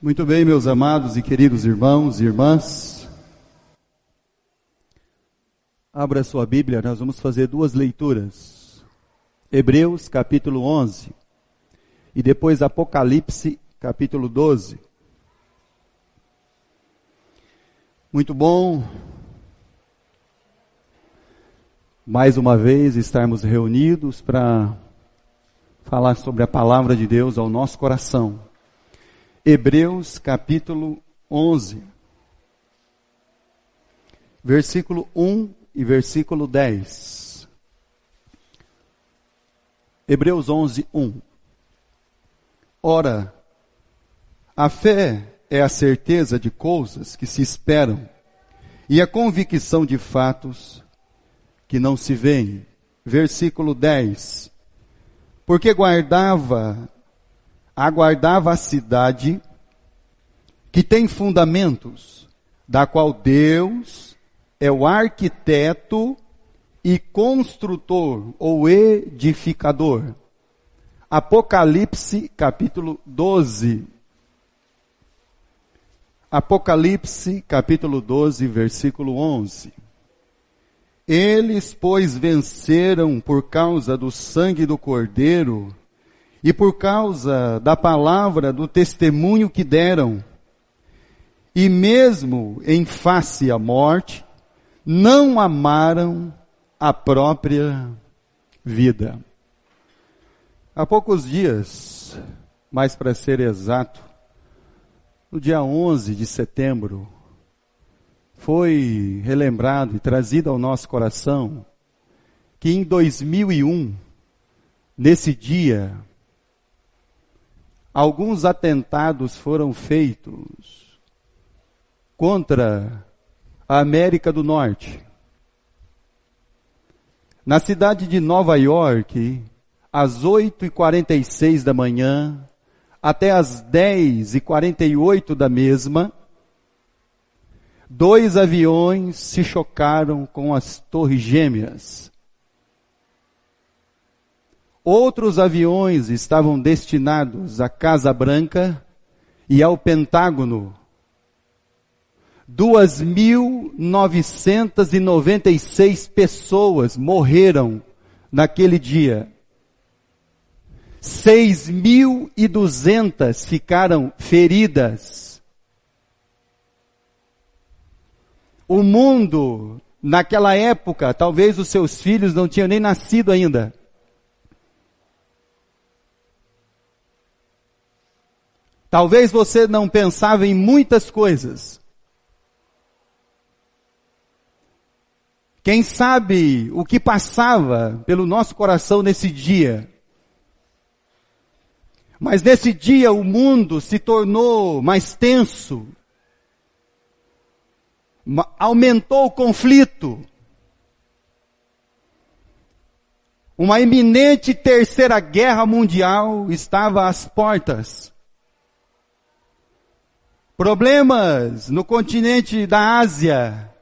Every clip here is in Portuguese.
Muito bem, meus amados e queridos irmãos e irmãs. Abra sua Bíblia, nós vamos fazer duas leituras. Hebreus, capítulo 11, e depois Apocalipse, capítulo 12. Muito bom, mais uma vez, estarmos reunidos para falar sobre a palavra de Deus ao nosso coração. Hebreus capítulo 11, versículo 1 e versículo 10. Hebreus 11, 1. Ora, a fé é a certeza de coisas que se esperam e a convicção de fatos que não se veem. Versículo 10. Porque aguardava a cidade que tem fundamentos, da qual Deus é o arquiteto e construtor ou edificador. Apocalipse capítulo 12. Apocalipse capítulo 12, versículo 11. Eles, pois, venceram por causa do sangue do Cordeiro e por causa da palavra do testemunho que deram, e mesmo em face à morte, não amaram a própria vida. Há poucos dias, mais para ser exato, no dia 11 de setembro, foi relembrado e trazido ao nosso coração que em 2001, nesse dia, alguns atentados foram feitos contra a América do Norte. Na cidade de Nova York, às 8h46 da manhã, até às 10h48 da mesma, 2 aviões se chocaram com as Torres Gêmeas. Outros aviões estavam destinados à Casa Branca e ao Pentágono. 2.996 pessoas morreram naquele dia. 6.200 ficaram feridas. O mundo, naquela época, talvez os seus filhos não tinham nem nascido ainda. Talvez você não pensava em muitas coisas. Quem sabe o que passava pelo nosso coração nesse dia. Mas nesse dia o mundo se tornou mais tenso. Aumentou o conflito. Uma iminente terceira guerra mundial estava às portas. Problemas no continente da Ásia.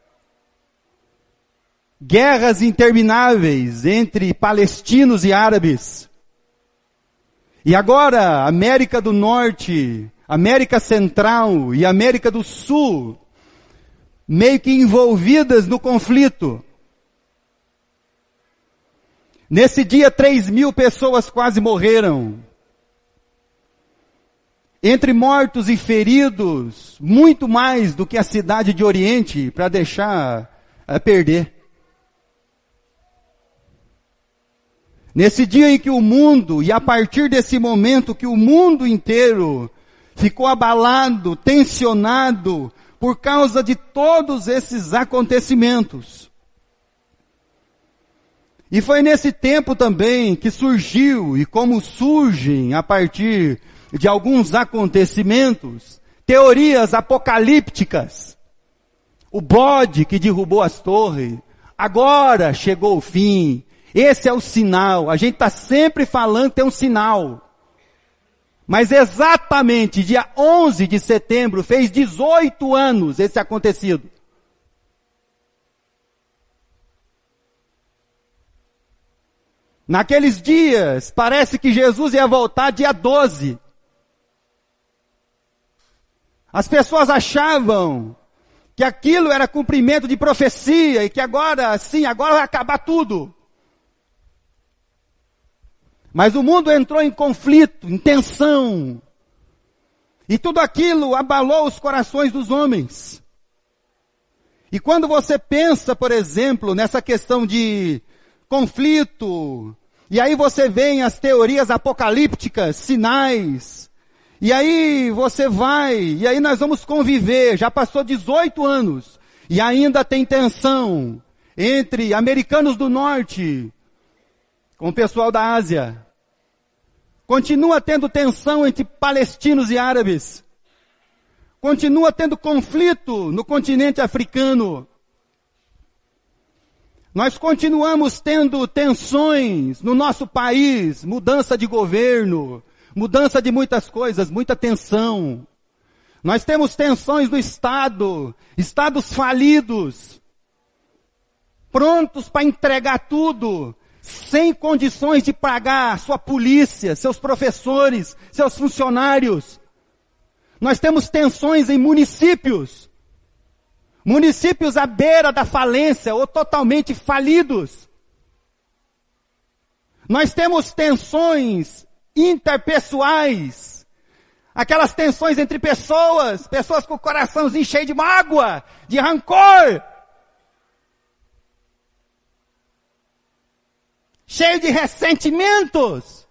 Guerras intermináveis entre palestinos e árabes. E agora, América do Norte, América Central e América do Sul, meio que envolvidas no conflito. Nesse dia, 3.000 pessoas quase morreram. Entre mortos e feridos, muito mais do que a cidade de Oriente, para deixar a perder. Nesse dia em que o mundo, e a partir desse momento que o mundo inteiro ficou abalado, tensionado, por causa de todos esses acontecimentos. E foi nesse tempo também que surgiu, e como surgem a partir de alguns acontecimentos, teorias apocalípticas. O bode que derrubou as torres, agora chegou o fim. Esse é o sinal. A gente está sempre falando que tem um sinal. Mas exatamente dia 11 de setembro, fez 18 anos esse acontecido. Naqueles dias, parece que Jesus ia voltar dia 12. As pessoas achavam que aquilo era cumprimento de profecia e que agora, sim, agora vai acabar tudo. Mas o mundo entrou em conflito, em tensão. E tudo aquilo abalou os corações dos homens. E quando você pensa, por exemplo, nessa questão de conflito, e aí você vem as teorias apocalípticas, sinais, e aí você vai, e aí nós vamos conviver, já passou 18 anos, e ainda tem tensão entre americanos do norte com o pessoal da Ásia. Continua tendo tensão entre palestinos e árabes. Continua tendo conflito no continente africano. Nós continuamos tendo tensões no nosso país, mudança de governo, mudança de muitas coisas, muita tensão. Nós temos tensões no Estado, estados falidos, prontos para entregar tudo, sem condições de pagar sua polícia, seus professores, seus funcionários. Nós temos tensões em municípios. Municípios à beira da falência ou totalmente falidos. Nós temos tensões interpessoais. Aquelas tensões entre pessoas, pessoas com o coraçãozinho cheio de mágoa, de rancor. Cheio de ressentimentos.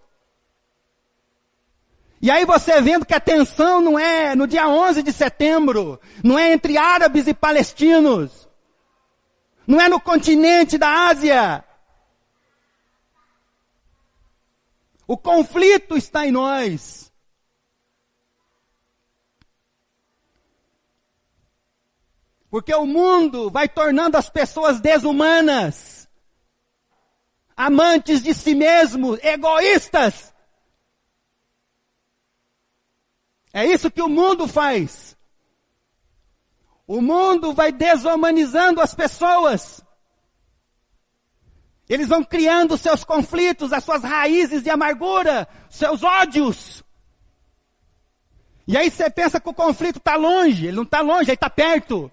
E aí você vendo que a tensão não é no dia 11 de setembro, não é entre árabes e palestinos, não é no continente da Ásia. O conflito está em nós. Porque o mundo vai tornando as pessoas desumanas, amantes de si mesmos, egoístas. É isso que o mundo faz. O mundo vai desumanizando as pessoas. Eles vão criando seus conflitos, as suas raízes de amargura, seus ódios. E aí você pensa que o conflito está longe. Ele não está longe, ele está perto.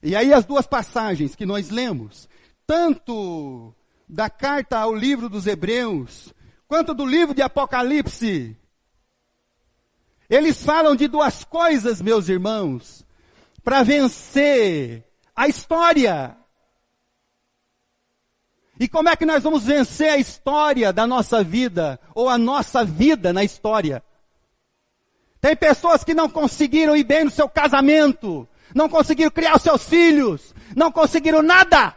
E aí as duas passagens que nós lemos, tanto da carta ao livro dos Hebreus, quanto do livro de Apocalipse, eles falam de duas coisas, meus irmãos, para vencer a história. E como é que nós vamos vencer a história da nossa vida, ou a nossa vida na história? Tem pessoas que não conseguiram ir bem no seu casamento, não conseguiram criar os seus filhos, não conseguiram nada.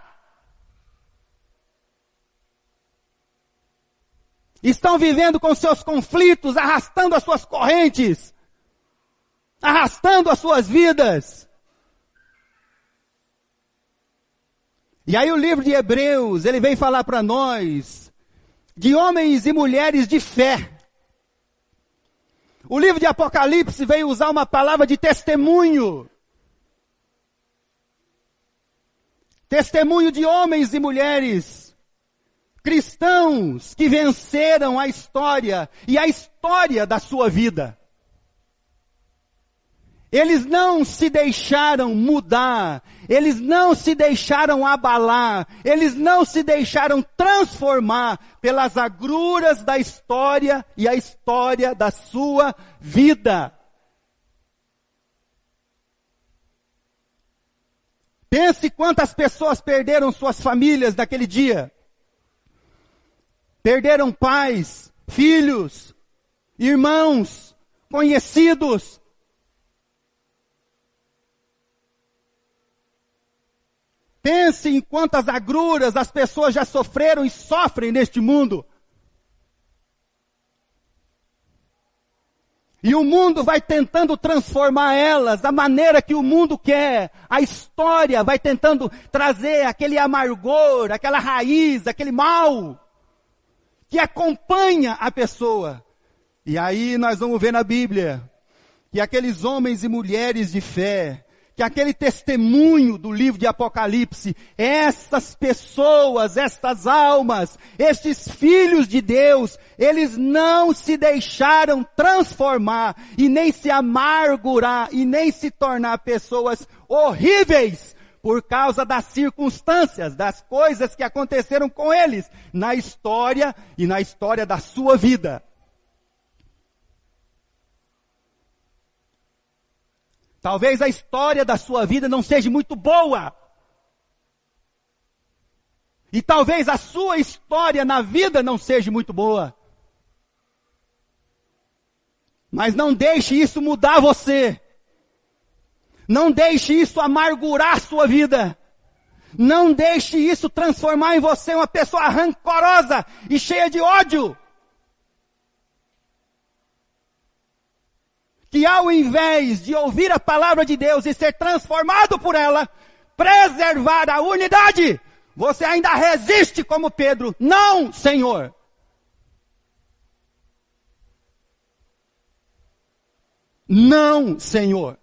Estão vivendo com seus conflitos, arrastando as suas correntes, arrastando as suas vidas. E aí o livro de Hebreus, ele vem falar para nós de homens e mulheres de fé. O livro de Apocalipse veio usar uma palavra de testemunho. Testemunho de homens e mulheres cristãos que venceram a história e a história da sua vida. Eles não se deixaram mudar, eles não se deixaram abalar, eles não se deixaram transformar pelas agruras da história e a história da sua vida. Pense quantas pessoas perderam suas famílias naquele dia. Perderam pais, filhos, irmãos, conhecidos. Pense em quantas agruras as pessoas já sofreram e sofrem neste mundo. E o mundo vai tentando transformar elas da maneira que o mundo quer. A história vai tentando trazer aquele amargor, aquela raiz, aquele mal que acompanha a pessoa. E aí nós vamos ver na Bíblia que aqueles homens e mulheres de fé que aquele testemunho do livro de Apocalipse, essas pessoas, estas almas, estes filhos de Deus, eles não se deixaram transformar e nem se amargurar e nem se tornar pessoas horríveis por causa das circunstâncias, das coisas que aconteceram com eles na história e na história da sua vida. Talvez a história da sua vida não seja muito boa. E talvez a sua história na vida não seja muito boa. Mas não deixe isso mudar você. Não deixe isso amargurar a sua vida. Não deixe isso transformar em você uma pessoa rancorosa e cheia de ódio. Que ao invés de ouvir a palavra de Deus e ser transformado por ela, preservar a unidade, você ainda resiste como Pedro. Não, Senhor. Não, Senhor.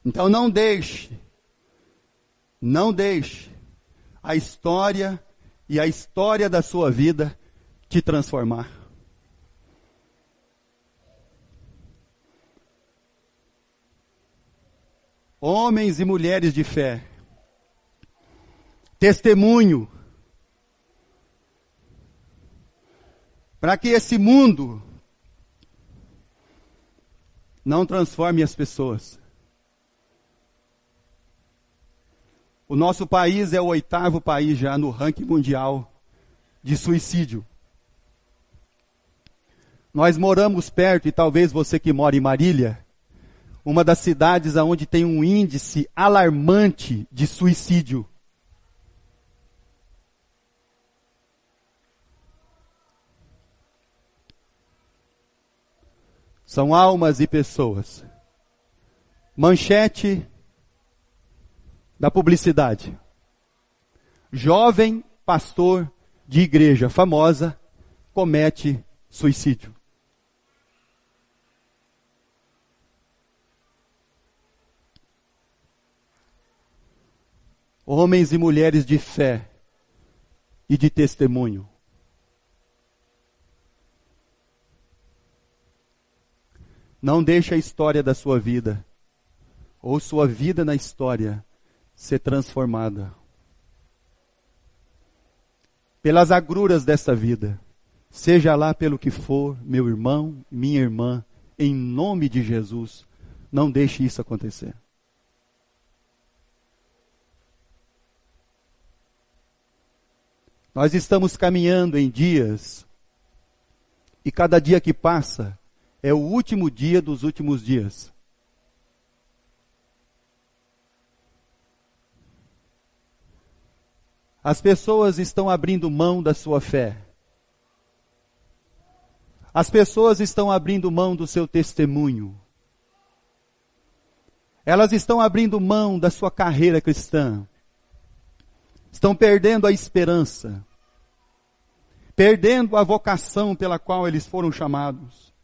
Então não deixe a história e a história da sua vida te transformar. Homens e mulheres de fé, testemunho, para que esse mundo não transforme as pessoas. O nosso país é o 8º país já no ranking mundial de suicídio. Nós moramos perto, e talvez você que mora em Marília, uma das cidades onde tem um índice alarmante de suicídio. São almas e pessoas. Manchete da publicidade. Jovem pastor de igreja famosa comete suicídio. Homens e mulheres de fé e de testemunho. Não deixe a história da sua vida, ou sua vida na história, ser transformada pelas agruras desta vida. Seja lá pelo que for, meu irmão, minha irmã, em nome de Jesus, não deixe isso acontecer. Nós estamos caminhando em dias, e cada dia que passa é o último dia dos últimos dias. As pessoas estão abrindo mão da sua fé. As pessoas estão abrindo mão do seu testemunho. Elas estão abrindo mão da sua carreira cristã. Estão perdendo a esperança. Perdendo a vocação pela qual eles foram chamados.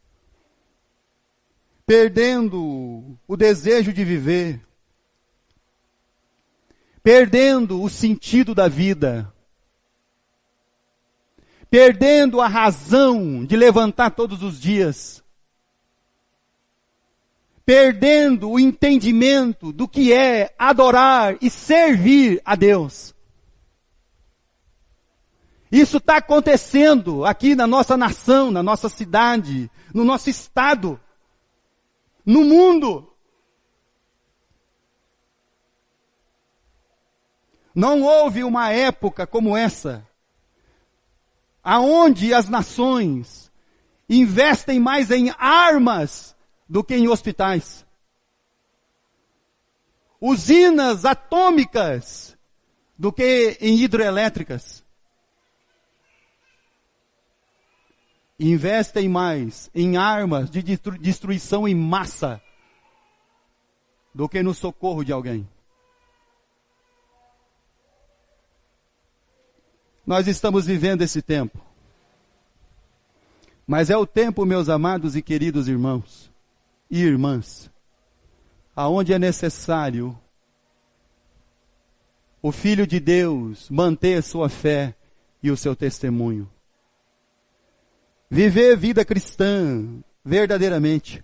Perdendo o desejo de viver. Perdendo o sentido da vida. Perdendo a razão de levantar todos os dias. Perdendo o entendimento do que é adorar e servir a Deus. Isso está acontecendo aqui na nossa nação, na nossa cidade, no nosso estado, no mundo. Não houve uma época como essa, aonde as nações investem mais em armas do que em hospitais. Usinas atômicas do que em hidrelétricas. Investem mais em armas de destruição em massa do que no socorro de alguém. Nós estamos vivendo esse tempo. Mas é o tempo, meus amados e queridos irmãos e irmãs, aonde é necessário o Filho de Deus manter sua fé e o seu testemunho. Viver vida cristã verdadeiramente.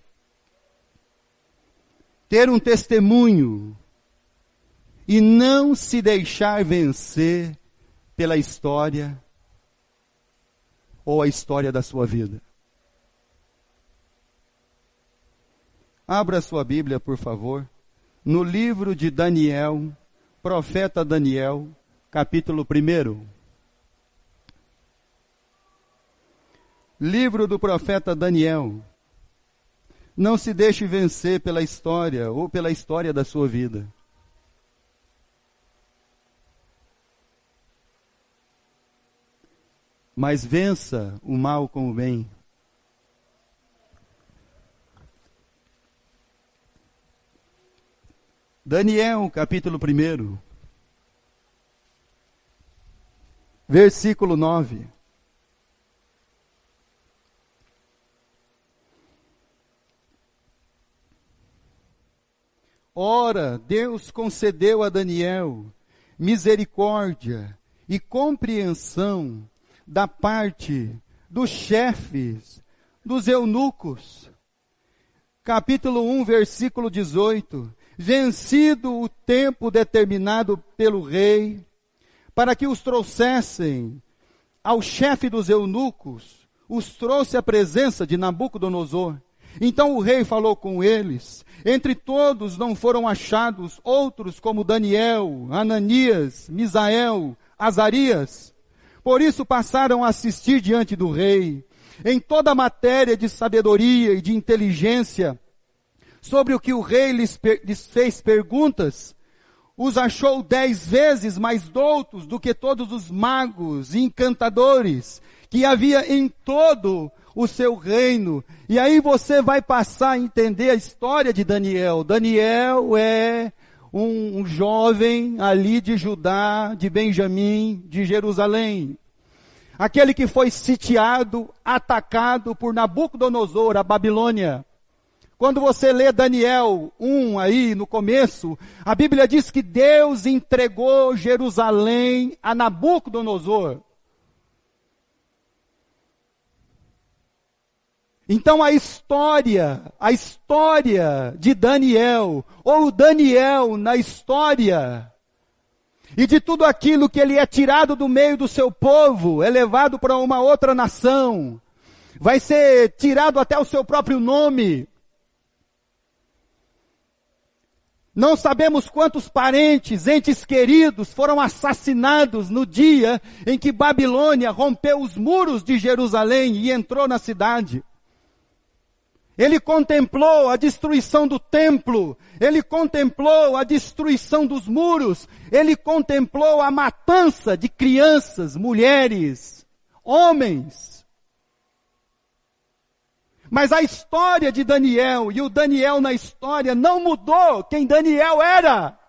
Ter um testemunho e não se deixar vencer pela história ou a história da sua vida. Abra sua Bíblia, por favor, no livro de Daniel, profeta Daniel, capítulo 1. Livro do profeta Daniel. Não se deixe vencer pela história ou pela história da sua vida. Mas vença o mal com o bem. Daniel, capítulo 1, versículo 9. Ora, Deus concedeu a Daniel misericórdia e compreensão da parte dos chefes, dos eunucos. Capítulo 1, versículo 18. Vencido o tempo determinado pelo rei, para que os trouxessem ao chefe dos eunucos, os trouxe à presença de Nabucodonosor. Então o rei falou com eles. Entre todos não foram achados outros como Daniel, Ananias, Misael, Azarias. Por isso passaram a assistir diante do rei. Em toda a matéria de sabedoria e de inteligência, sobre o que o rei lhes fez perguntas, os achou 10 vezes mais doutos do que todos os magos e encantadores que havia em todo o seu reino. E aí você vai passar a entender a história de Daniel. Daniel é um jovem ali de Judá, de Benjamim, de Jerusalém. Aquele que foi sitiado, atacado por Nabucodonosor, a Babilônia. Quando você lê Daniel 1 aí no começo, a Bíblia diz que Deus entregou Jerusalém a Nabucodonosor. Então a história de Daniel, ou Daniel na história, e de tudo aquilo que ele é tirado do meio do seu povo, é levado para uma outra nação, vai ser tirado até o seu próprio nome. Não sabemos quantos parentes, entes queridos foram assassinados no dia em que Babilônia rompeu os muros de Jerusalém e entrou na cidade. Ele contemplou a destruição do templo, ele contemplou a destruição dos muros, ele contemplou a matança de crianças, mulheres, homens. Mas a história de Daniel e o Daniel na história não mudou quem Daniel era.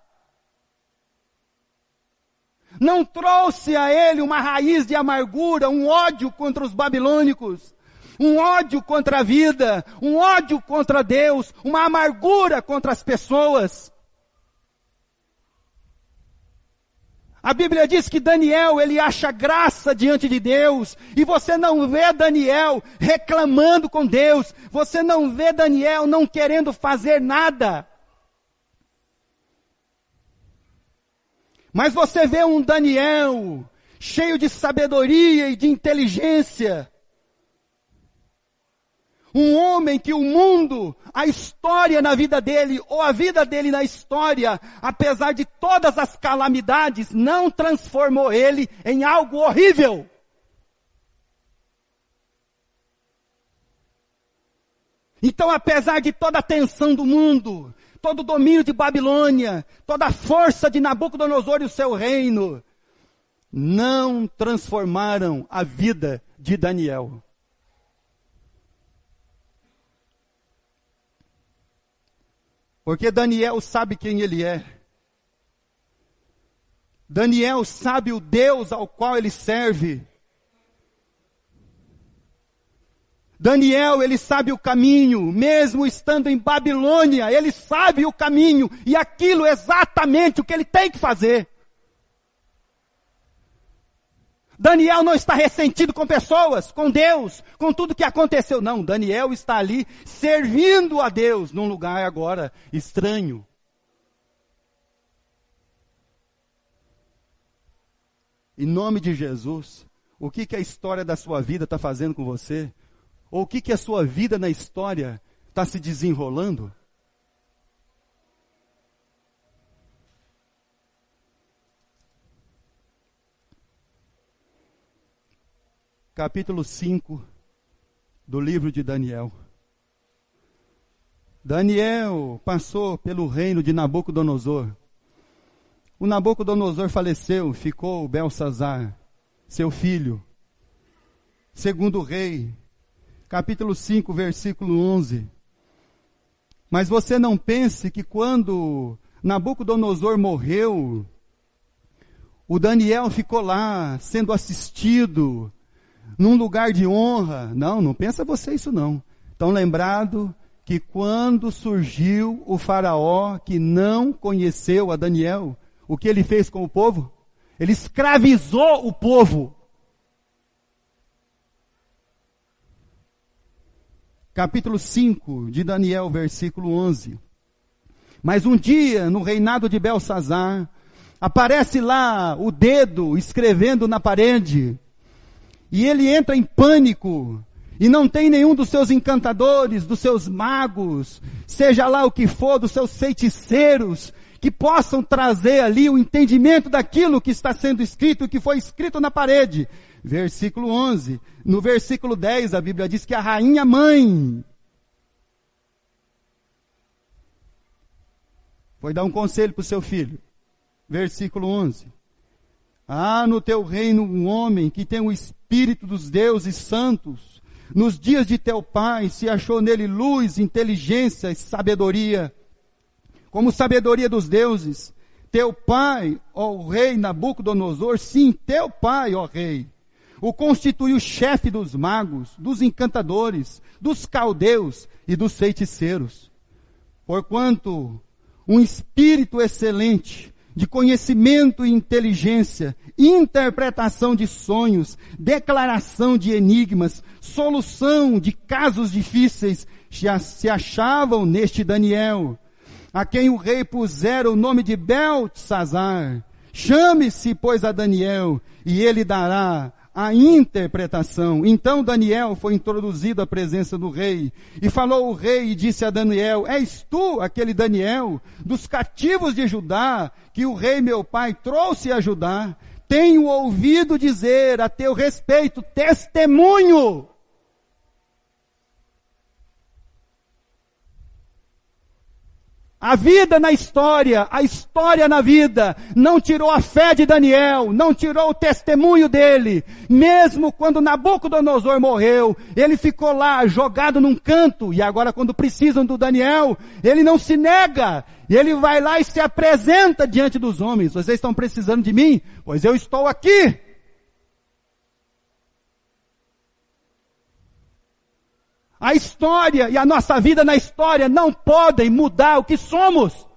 Não trouxe a ele uma raiz de amargura, um ódio contra os babilônicos, um ódio contra a vida, um ódio contra Deus, uma amargura contra as pessoas. A Bíblia diz que Daniel, ele acha graça diante de Deus, e você não vê Daniel reclamando com Deus, você não vê Daniel não querendo fazer nada. Mas você vê um Daniel cheio de sabedoria e de inteligência. Um homem que o mundo, a história na vida dele, ou a vida dele na história, apesar de todas as calamidades, não transformou ele em algo horrível. Então, apesar de toda a tensão do mundo, todo o domínio de Babilônia, toda a força de Nabucodonosor e o seu reino, não transformaram a vida de Daniel. Porque Daniel sabe quem ele é. Daniel sabe o Deus ao qual ele serve. Daniel, ele sabe o caminho, mesmo estando em Babilônia, ele sabe o caminho e aquilo é exatamente o que ele tem que fazer. Daniel não está ressentido com pessoas, com Deus, com tudo que aconteceu. Não, Daniel está ali servindo a Deus num lugar agora estranho. Em nome de Jesus, o que a história da sua vida está fazendo com você? Ou o que a sua vida na história está se desenrolando? Capítulo 5 do livro de Daniel. Daniel passou pelo reino de Nabucodonosor. O Nabucodonosor faleceu, ficou Belsazar, seu filho, segundo rei. Capítulo 5, versículo 11. Mas você não pense que quando Nabucodonosor morreu, o Daniel ficou lá, sendo assistido, num lugar de honra. Não, não pensa você isso não. Estão lembrado que quando surgiu o faraó que não conheceu a Daniel, o que ele fez com o povo? Ele escravizou o povo. Capítulo 5 de Daniel, versículo 11. Mas um dia, no reinado de Belsazar, aparece lá o dedo escrevendo na parede, e ele entra em pânico, e não tem nenhum dos seus encantadores, dos seus magos, seja lá o que for, dos seus feiticeiros, que possam trazer ali o entendimento daquilo que está sendo escrito, que foi escrito na parede. Versículo 11. No versículo 10, a Bíblia diz que a rainha mãe foi dar um conselho para o seu filho. Versículo 11. Há no teu reino um homem que tem o espírito dos deuses santos. Nos dias de teu pai se achou nele luz, inteligência e sabedoria, como sabedoria dos deuses. Teu pai, ó rei Nabucodonosor, sim, teu pai, ó rei, o constituiu chefe dos magos, dos encantadores, dos caldeus e dos feiticeiros. Porquanto um espírito excelente, de conhecimento e inteligência, interpretação de sonhos, declaração de enigmas, solução de casos difíceis, se achavam neste Daniel, a quem o rei pusera o nome de Beltesazar. Chame-se, pois, a Daniel, e ele dará a interpretação. Então Daniel foi introduzido à presença do rei, e falou o rei e disse a Daniel: és tu aquele Daniel, dos cativos de Judá, que o rei meu pai trouxe a Judá? Tenho ouvido dizer a teu respeito testemunho. A vida na história, a história na vida, não tirou a fé de Daniel, não tirou o testemunho dele. Mesmo quando Nabucodonosor morreu, ele ficou lá jogado num canto, e agora quando precisam do Daniel, ele não se nega, ele vai lá e se apresenta diante dos homens. Vocês estão precisando de mim? Pois eu estou aqui. A história e a nossa vida na história não podem mudar o que somos.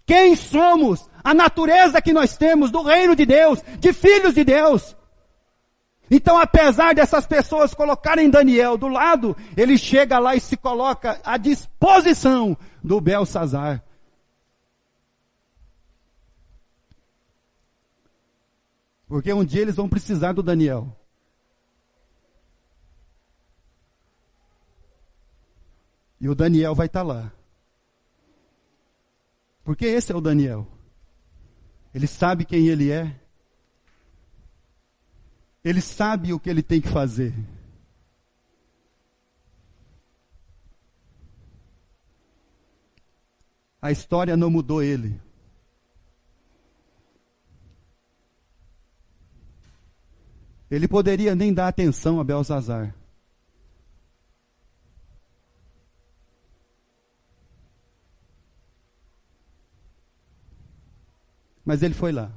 Quem somos? A natureza que nós temos do reino de Deus, de filhos de Deus. Então, apesar dessas pessoas colocarem Daniel do lado, ele chega lá e se coloca à disposição do Belsazar. Porque um dia eles vão precisar do Daniel. E o Daniel vai estar lá. Porque esse é o Daniel. Ele sabe quem ele é. Ele sabe o que ele tem que fazer. A história não mudou ele. Ele poderia nem dar atenção a Belsazar. Mas ele foi lá.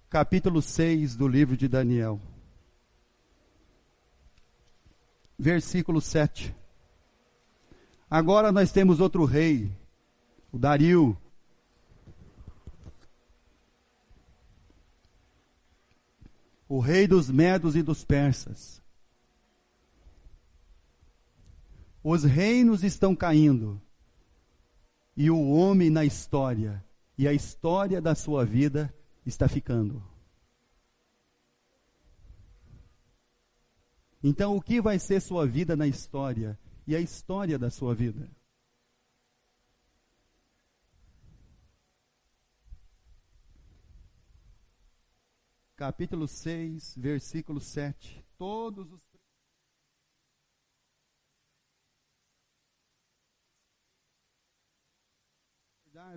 capítulo 6 do livro de Daniel, versículo 7. Agora nós temos outro rei, o Dario. O rei dos medos e dos persas. Os reinos estão caindo, e o homem na história, e a história da sua vida está ficando. Então, o que vai ser sua vida na história e a história da sua vida? Capítulo 6, versículo 7. Todos os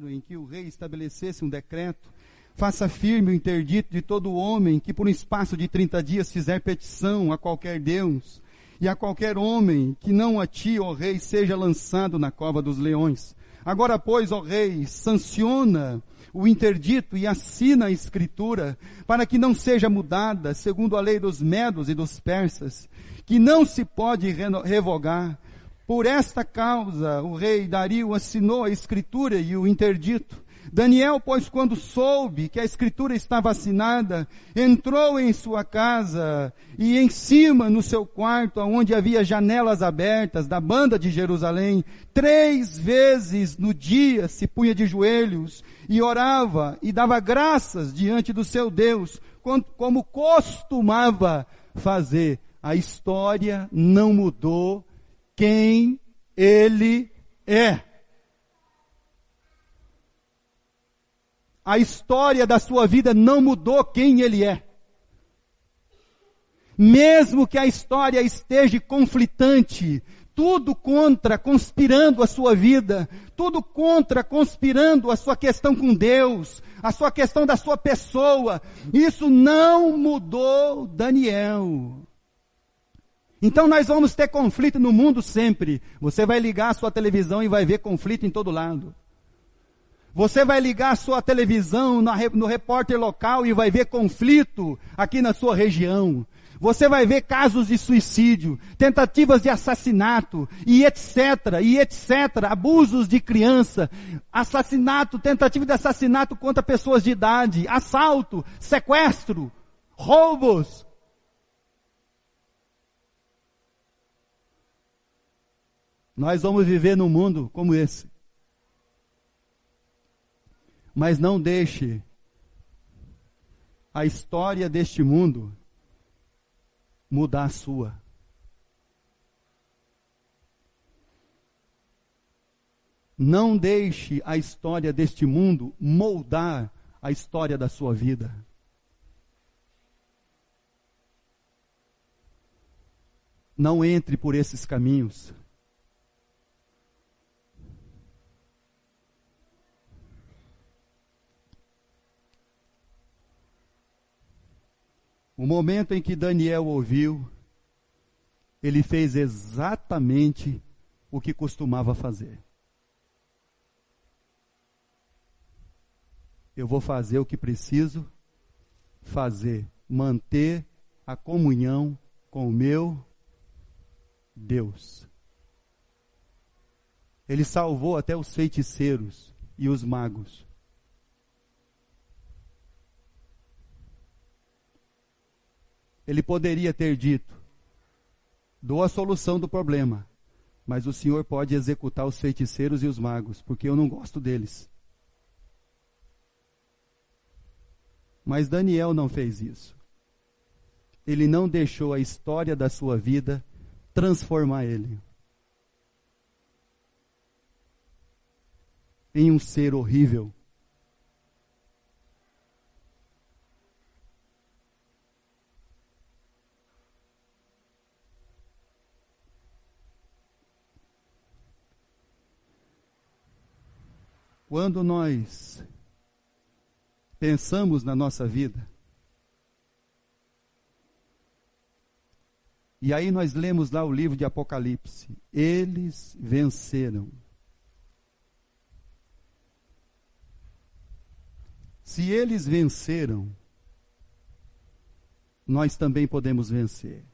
em que o rei estabelecesse um decreto, faça firme o interdito de todo homem que por um espaço de 30 dias fizer petição a qualquer Deus, e a qualquer homem que não a ti, ó rei, seja lançado na cova dos leões. Agora, pois, ó rei, sanciona o interdito e assina a escritura, para que não seja mudada, segundo a lei dos medos e dos persas, que não se pode revogar. Por esta causa, o rei Dario assinou a escritura e o interdito. Daniel, pois, quando soube que a escritura estava assinada, entrou em sua casa e em cima, no seu quarto, onde havia janelas abertas, da banda de Jerusalém, 3 vezes no dia se punha de joelhos e orava e dava graças diante do seu Deus, como costumava fazer. A história não mudou quem ele é. A história da sua vida não mudou quem ele é. Mesmo que a história esteja conflitante, tudo contra, conspirando a sua vida, tudo contra, conspirando a sua questão com Deus, a sua questão da sua pessoa, isso não mudou Daniel. Então nós vamos ter conflito no mundo sempre. Você vai ligar a sua televisão e vai ver conflito em todo lado. Você vai ligar a sua televisão no repórter local e vai ver conflito aqui na sua região. Você vai ver casos de suicídio, tentativas de assassinato, e etc, abusos de criança, assassinato, tentativa de assassinato contra pessoas de idade, assalto, sequestro, roubos. Nós vamos viver num mundo como esse. Mas não deixe a história deste mundo mudar a sua. Não deixe a história deste mundo moldar a história da sua vida. Não entre por esses caminhos. O momento em que Daniel ouviu, ele fez exatamente o que costumava fazer. Eu vou fazer o que preciso fazer, manter a comunhão com o meu Deus. Ele salvou até os feiticeiros e os magos. Ele poderia ter dito, dou a solução do problema, mas o Senhor pode executar os feiticeiros e os magos, porque eu não gosto deles. Mas Daniel não fez isso. Ele não deixou a história da sua vida transformar ele em um ser horrível. Quando nós pensamos na nossa vida, e aí nós lemos lá o livro de Apocalipse, eles venceram. Se eles venceram, nós também podemos vencer.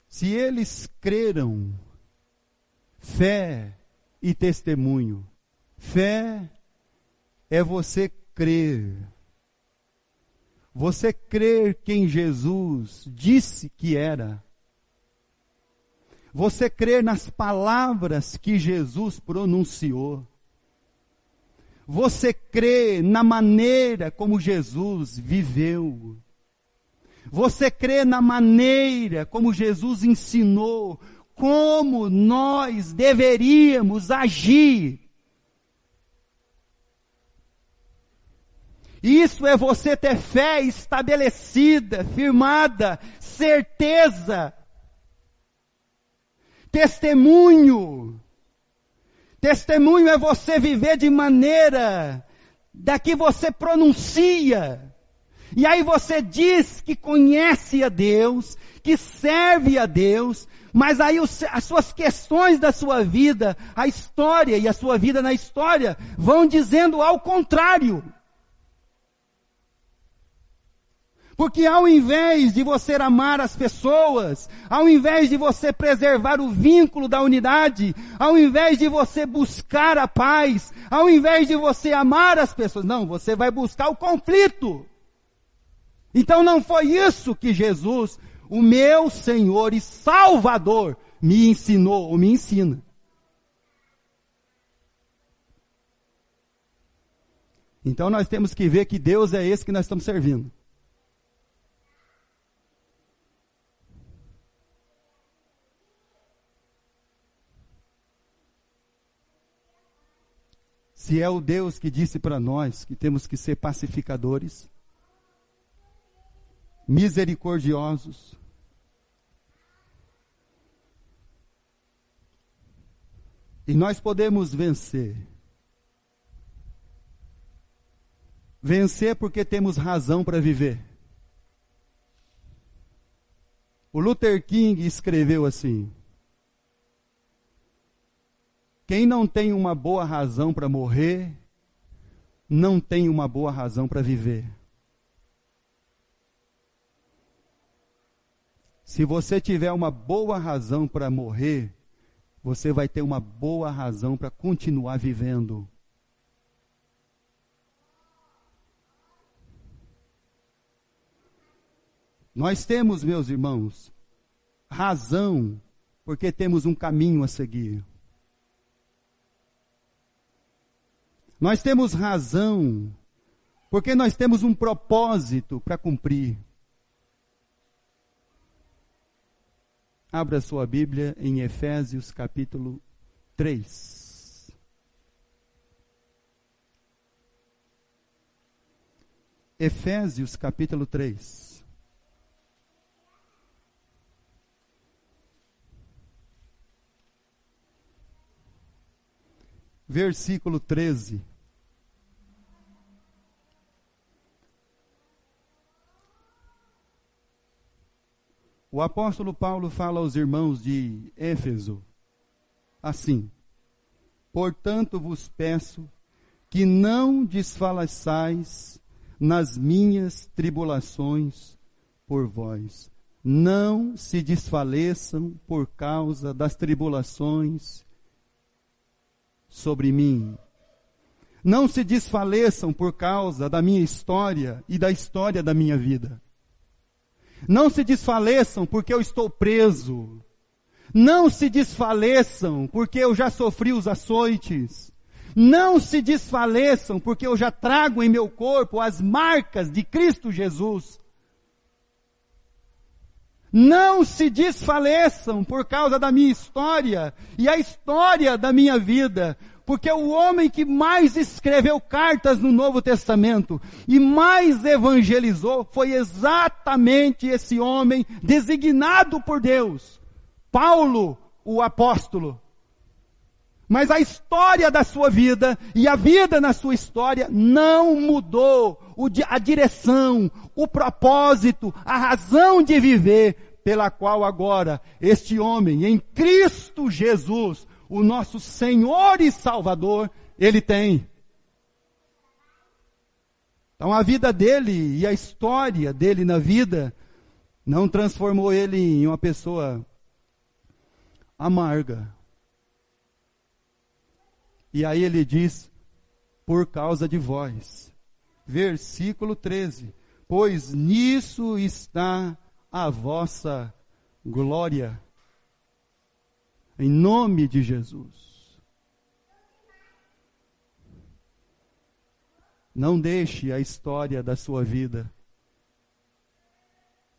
Se eles creram, fé e testemunho. Fé é você crer. Você crer quem Jesus disse que era. Você crer nas palavras que Jesus pronunciou. Você crê na maneira como Jesus viveu. Você crê na maneira como Jesus ensinou, como nós deveríamos agir. Isso é você ter fé estabelecida, firmada, certeza. Testemunho. Testemunho é você viver de maneira da que você pronuncia. E aí você diz que conhece a Deus, que serve a Deus, mas aí as suas questões da sua vida, a história e a sua vida na história, vão dizendo ao contrário. Porque ao invés de você amar as pessoas, ao invés de você preservar o vínculo da unidade, ao invés de você buscar a paz, ao invés de você amar as pessoas, não, você vai buscar o conflito. Então não foi isso que Jesus, o meu Senhor e Salvador, me ensinou ou me ensina. Então nós temos que ver que Deus é esse que nós estamos servindo. Se é o Deus que disse para nós que temos que ser pacificadores, misericordiosos, e nós podemos vencer. Vencer porque temos razão para viver. O Luther King escreveu assim: quem não tem uma boa razão para morrer, não tem uma boa razão para viver. Se você tiver uma boa razão para morrer, você vai ter uma boa razão para continuar vivendo. Nós temos, meus irmãos, razão, porque temos um caminho a seguir. Nós temos razão, porque nós temos um propósito para cumprir. Abra sua Bíblia em Efésios capítulo 3. Efésios capítulo 3. Versículo 13. O apóstolo Paulo fala aos irmãos de Éfeso assim: portanto vos peço que não desfaleçais nas minhas tribulações por vós. Não se desfaleçam por causa das tribulações sobre mim. Não se desfaleçam por causa da minha história e da história da minha vida. Não se desfaleçam porque eu estou preso. Não se desfaleçam porque eu já sofri os açoites. Não se desfaleçam porque eu já trago em meu corpo as marcas de Cristo Jesus. Não se desfaleçam por causa da minha história e a história da minha vida, porque o homem que mais escreveu cartas no Novo Testamento e mais evangelizou foi exatamente esse homem designado por Deus, Paulo, o apóstolo. Mas a história da sua vida e a vida na sua história não mudou a direção, o propósito, a razão de viver pela qual agora este homem em Cristo Jesus, o nosso Senhor e Salvador, ele tem. Então a vida dele e a história dele na vida não transformou ele em uma pessoa amarga. E aí ele diz, por causa de vós. Versículo 13. Pois nisso está a vossa glória. Em nome de Jesus. Não deixe a história da sua vida,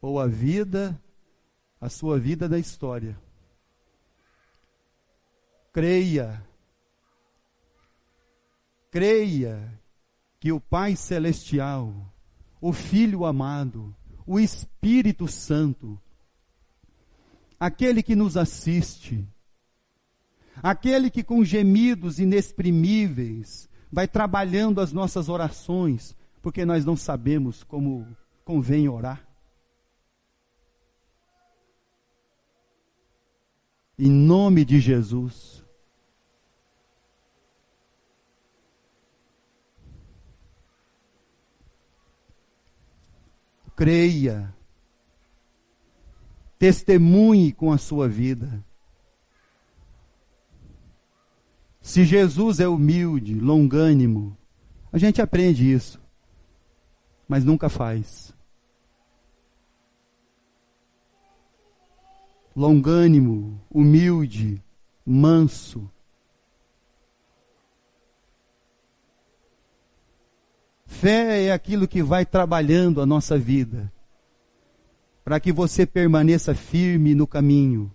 ou a sua vida da história. Creia que o Pai Celestial, o Filho amado, o Espírito Santo, aquele que nos assiste, aquele que com gemidos inexprimíveis vai trabalhando as nossas orações, porque nós não sabemos como convém orar. Em nome de Jesus. Creia. Testemunhe com a sua vida. Se Jesus é humilde, longânimo, a gente aprende isso, mas nunca faz. Longânimo, humilde, manso. Fé é aquilo que vai trabalhando a nossa vida, para que você permaneça firme no caminho.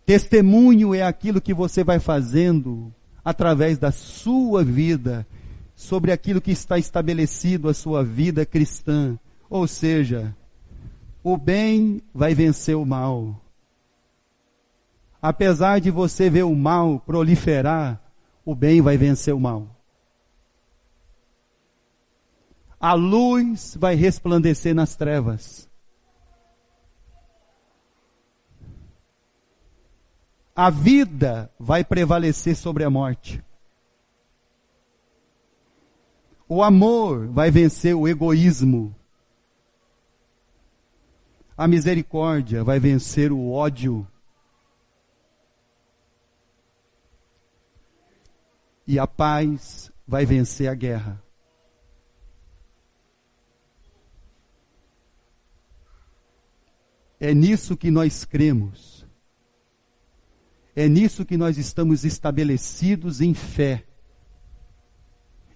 Testemunho é aquilo que você vai fazendo através da sua vida, sobre aquilo que está estabelecido a sua vida cristã. Ou seja, o bem vai vencer o mal. Apesar de você ver o mal proliferar, o bem vai vencer o mal. A luz vai resplandecer nas trevas. A vida vai prevalecer sobre a morte. O amor vai vencer o egoísmo. A misericórdia vai vencer o ódio. E a paz vai vencer a guerra. É nisso que nós cremos. É nisso que nós estamos estabelecidos em fé.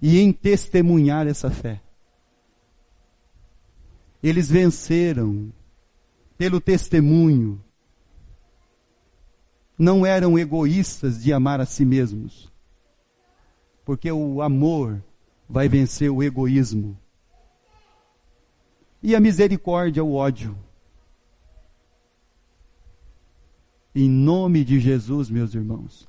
E em testemunhar essa fé. Eles venceram pelo testemunho. Não eram egoístas de amar a si mesmos. Porque o amor vai vencer o egoísmo. E a misericórdia, o ódio. Em nome de Jesus, meus irmãos.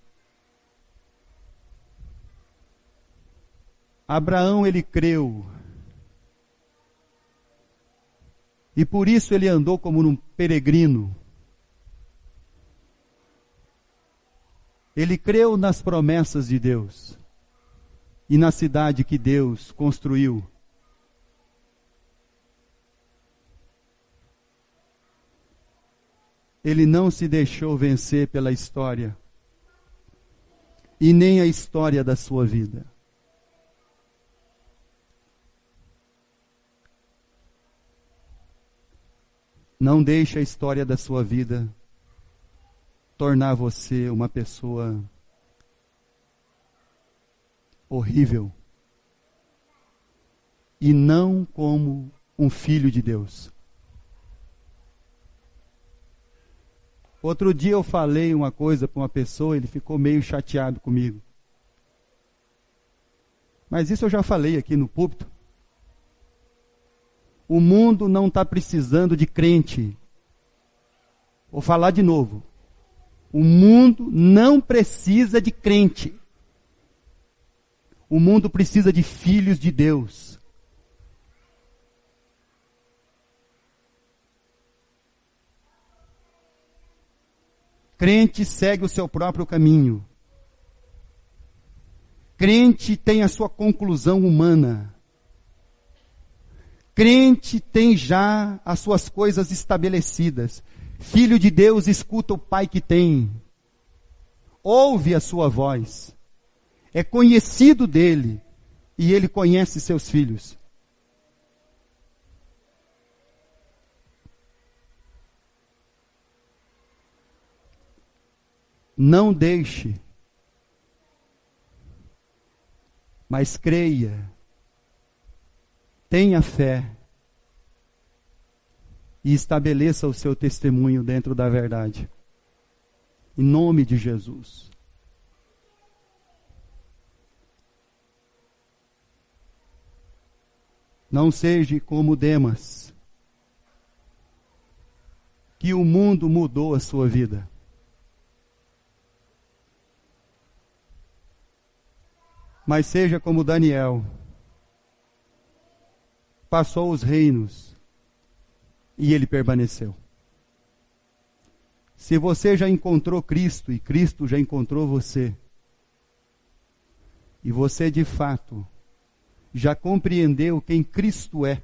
Abraão, ele creu. E por isso ele andou como um peregrino. Ele creu nas promessas de Deus. E na cidade que Deus construiu. Ele não se deixou vencer pela história. E nem a história da sua vida. Não deixe a história da sua vida tornar você uma pessoa horrível. E não como um filho de Deus. Outro dia eu falei uma coisa para uma pessoa, ele ficou meio chateado comigo. Mas isso eu já falei aqui no púlpito. O mundo não está precisando de crente. Vou falar de novo. O mundo não precisa de crente. O mundo precisa de filhos de Deus. Crente segue o seu próprio caminho. Crente tem a sua conclusão humana. Crente tem já as suas coisas estabelecidas. Filho de Deus escuta o Pai que tem. Ouve a sua voz. É conhecido dele. E ele conhece seus filhos. Não deixe, mas creia, tenha fé e estabeleça o seu testemunho dentro da verdade. Em nome de Jesus. Não seja como Demas, que o mundo mudou a sua vida. Mas seja como Daniel, passou os reinos e ele permaneceu. Se você já encontrou Cristo e Cristo já encontrou você, e você de fato já compreendeu quem Cristo é,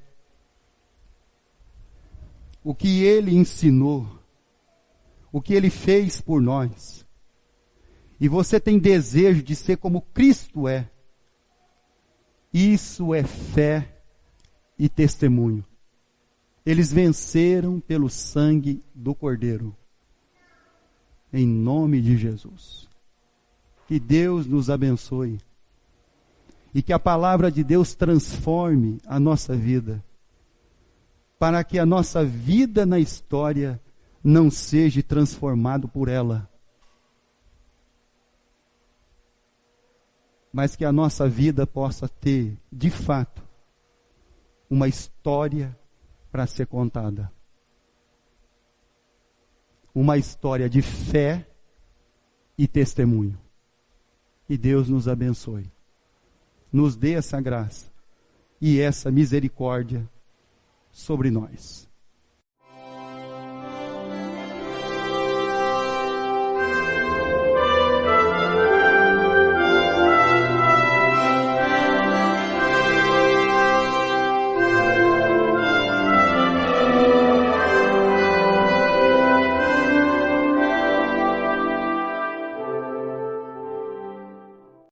o que Ele ensinou, o que Ele fez por nós, e você tem desejo de ser como Cristo é, isso é fé e testemunho. Eles venceram pelo sangue do Cordeiro. Em nome de Jesus. Que Deus nos abençoe. E que a palavra de Deus transforme a nossa vida. Para que a nossa vida na história não seja transformada por ela. Mas que a nossa vida possa ter, de fato, uma história para ser contada. Uma história de fé e testemunho. E Deus nos abençoe. Nos dê essa graça e essa misericórdia sobre nós.